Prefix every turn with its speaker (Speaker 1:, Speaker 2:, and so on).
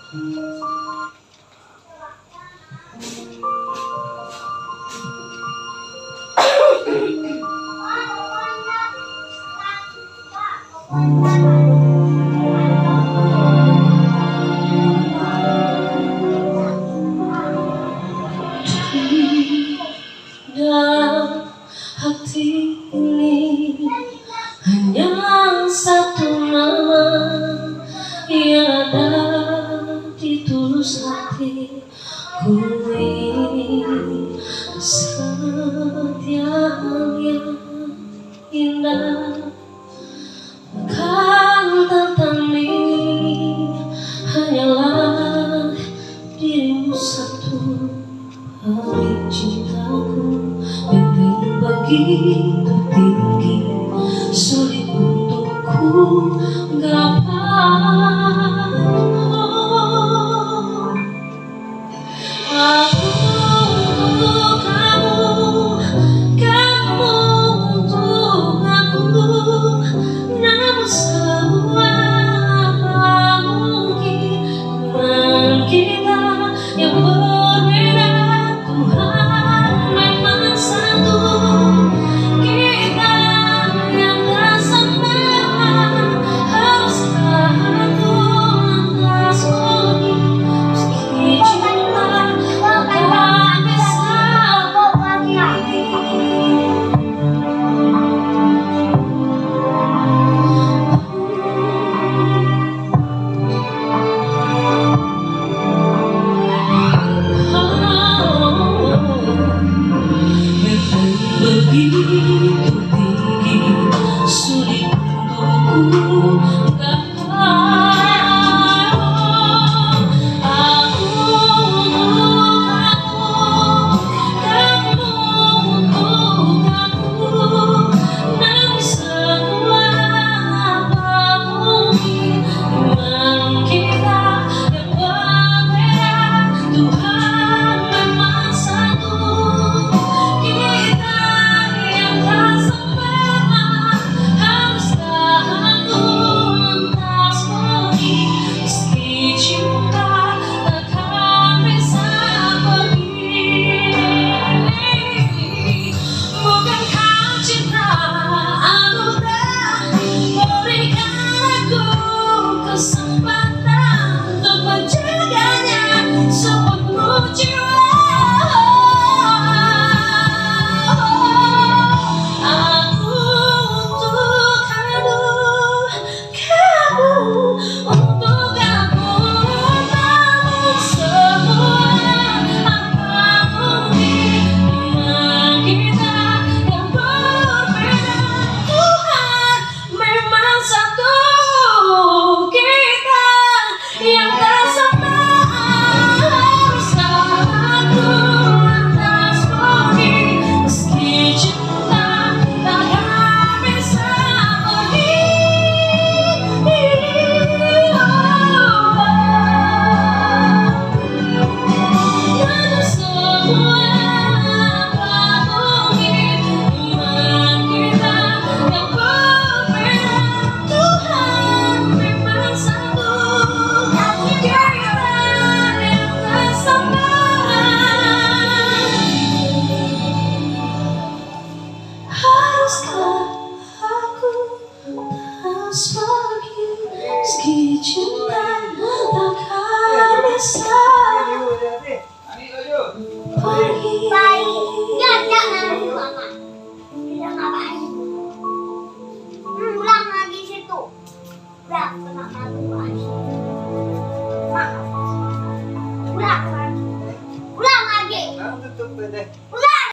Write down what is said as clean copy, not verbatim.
Speaker 1: Dan hati ini hanya satu nama yang ada di tulus hatiku ini, kesetiaan yang indah. Kan tertanding hanyalah dirimu satu, hari cintaku yang begitu tinggi, sulit untukku gapai. Aku untuk kamu, kamu untuk aku, namun semua tak mungkin dengan kita yang berbeda. Tuhan memang satu, kita yang tak sama. Haruskah aku lantas pergi, meski cinta takkan bisa berbagi. Begitu tinggi, sulit untukku gapai. Aku untuk kamu, kamu untuk aku, namun semua tak mungkin dengan kita yang berbeda. Tuhan memang satu, kita yang tak sempurna. Haruskah aku lantas pergi, meski cinta takkan bisa pergi. Bukankah cinta anugerah, berikan aku kesempatan untuk menjaganya sepenuh jiwa. Aku untuk kamu, kamu untuk aku, namun semua apa mungkin dengan kita yang berbeda. Tuhan memang satu, kita yang tak sama. Haruskah aku lantas pergi, meski cinta takkan bisa pergi. Namun semua tak mungkin dengan kita yang berbeda. Tuhan memang satu, kita yang tak sama. Haruskah aku harus pergi, meski cinta